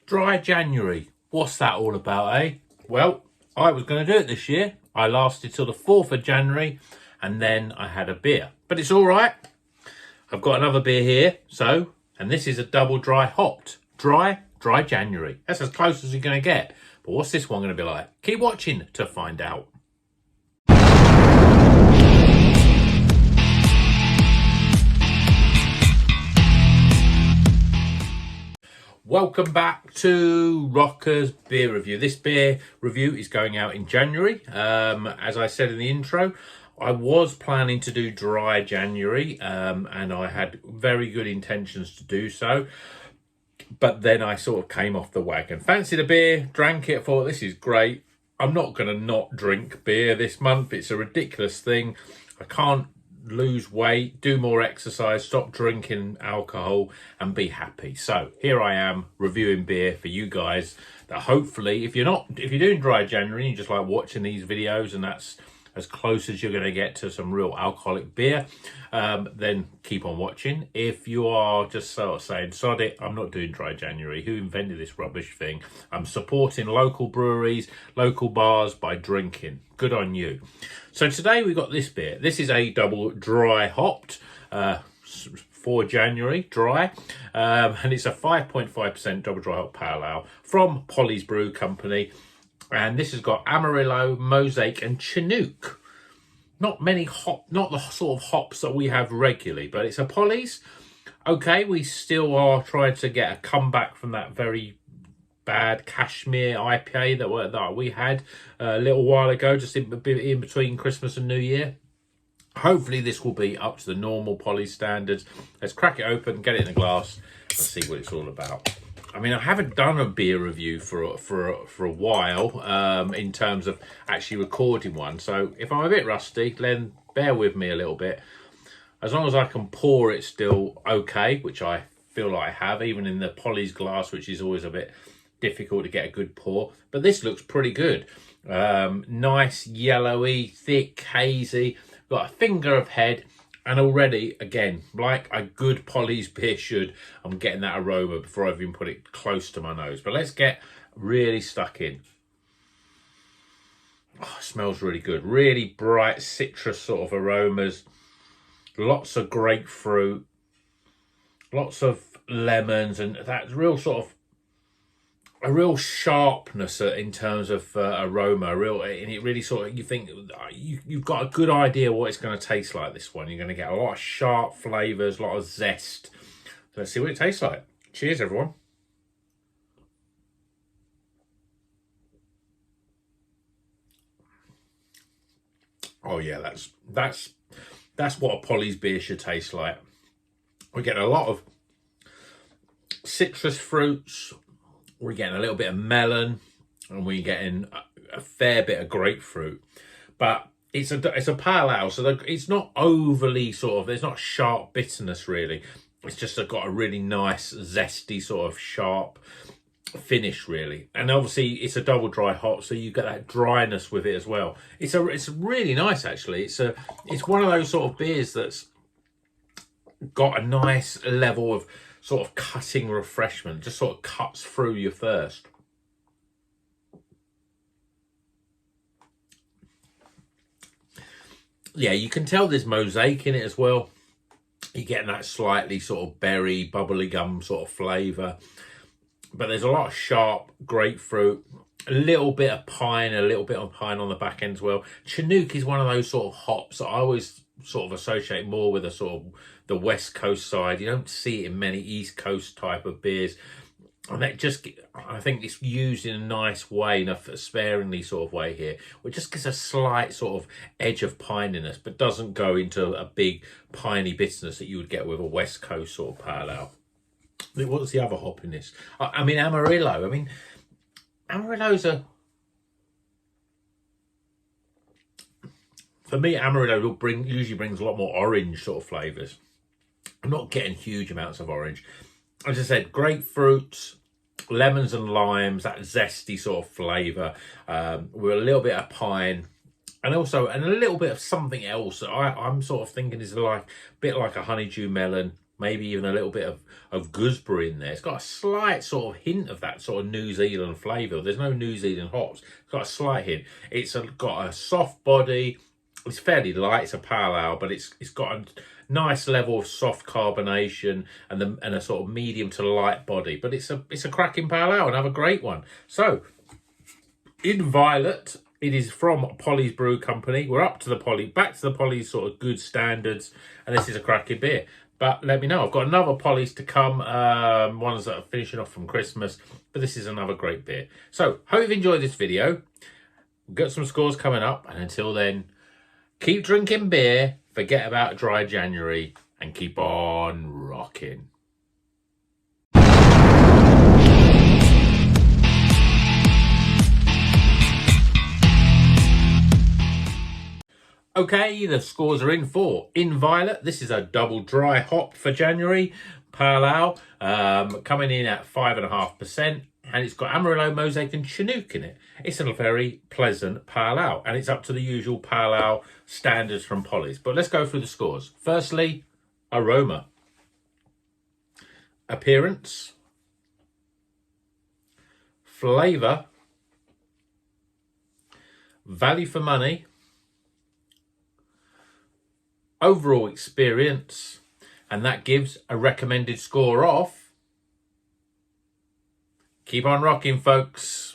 Dry January. What's that all about, eh? Well, I was going to do it this year. I lasted till the 4th of January and then I had a beer. But it's all right. I've got another beer here. And this is a double dry hopped. Dry January. That's as close as you're going to get. But what's this one going to be like? Keep watching to find out. Welcome back to Rocker's Beer Review. This beer review is going out in January. As I said in the intro, I was planning to do dry January and I had very good intentions to do so. But then I sort of came off the wagon. Fancied a beer, drank it, thought this is great. I'm not going to not drink beer this month. It's a ridiculous thing. I can't lose weight, do more exercise, stop drinking alcohol and be happy. So here I am reviewing beer for you guys that hopefully if you're doing dry January and you just like watching these videos and that's as close as you're going to get to some real alcoholic beer, then keep on watching. If you are just sort of saying, sod it, I'm not doing dry January, who invented this rubbish thing? I'm supporting local breweries, local bars by drinking. Good on you. So today we got this beer. This is a double dry hopped for January dry, and it's a 5.5% double dry hop pale ale from Polly's Brew Company. And this has got Amarillo, Mosaic and Chinook. Not the sort of hops that we have regularly, but it's a Polly's. Okay, we still are trying to get a comeback from that very bad Cashmere IPA that we had a little while ago, just in between Christmas and New Year. Hopefully this will be up to the normal Polly's standards. Let's crack it open, get it in a glass, and see what it's all about. I mean, I haven't done a beer review for a while in terms of actually recording one. So if I'm a bit rusty, then bear with me a little bit. As long as I can pour it still okay, which I feel like I have, even in the Polly's glass, which is always a bit difficult to get a good pour. But this looks pretty good. Nice, yellowy, thick, hazy. Got a finger of head. And already, again, like a good Polly's beer should, I'm getting that aroma before I've even put it close to my nose. But let's get really stuck in. Oh, it smells really good. Really bright citrus sort of aromas. Lots of grapefruit. Lots of lemons. And that real sort of, a real sharpness in terms of aroma, and it really sort of, you think you've got a good idea what it's going to taste like. This one, you're going to get a lot of sharp flavors, a lot of zest. So let's see what it tastes like. Cheers, everyone. Oh yeah, that's what a Polly's beer should taste like. We're getting a lot of citrus fruits. We're getting a little bit of melon, and we're getting a fair bit of grapefruit. But it's a pale ale, so it's not overly sort of, there's not sharp bitterness really. It's just got a really nice, zesty sort of sharp finish really. And obviously it's a double dry hop, so you get that dryness with it as well. It's really nice actually. It's one of those sort of beers that's got a nice level of sort of cutting refreshment, just sort of cuts through your thirst. Yeah, you can tell there's mosaic in it as well. You're getting that slightly sort of berry, bubbly gum sort of flavour. But there's a lot of sharp grapefruit, a little bit of pine, on the back end as well. Chinook is one of those sort of hops that I always sort of associate more with a sort of the West Coast side. You don't see it in many East Coast type of beers. And that just, I think it's used in a nice way, in a sparingly sort of way here, which just gives a slight sort of edge of pininess, but doesn't go into a big piney bitterness that you would get with a West Coast sort of pale ale. What's the other hop in this? I mean, Amarillo. I mean, Amarillo's for me, Amarillo usually brings a lot more orange sort of flavours. I'm not getting huge amounts of orange. As I said, grapefruits, lemons and limes, that zesty sort of flavour, with a little bit of pine, and a little bit of something else that I'm sort of thinking is like a bit like a honeydew melon, maybe even a little bit of gooseberry in there. It's got a slight sort of hint of that sort of New Zealand flavour. There's no New Zealand hops. It's got a slight hint. It's got a soft body. It's fairly light. It's a pale ale, but it's got a nice level of soft carbonation and a sort of medium to light body. But it's a cracking pale ale, and have a great one. So in violet, it is from Polly's Brew Company. We're back to the Polly's sort of good standards, and this is a cracking beer. But let me know. I've got another Polly's to come, ones that are finishing off from Christmas, but this is another great beer. So hope you've enjoyed this video. We've got some scores coming up, and until then, keep drinking beer, forget about dry January, and keep on rocking. Okay, the scores are in for In Violet. This is a double dry hop for January. Pale ale, coming in at 5.5%. And it's got Amarillo, Mosaic and Chinook in it. It's a very pleasant pale ale. And it's up to the usual pale ale standards from Polly's. But let's go through the scores. Firstly, aroma. Appearance. Flavour. Value for money. Overall experience, and that gives a recommended score of. Keep on rocking, folks.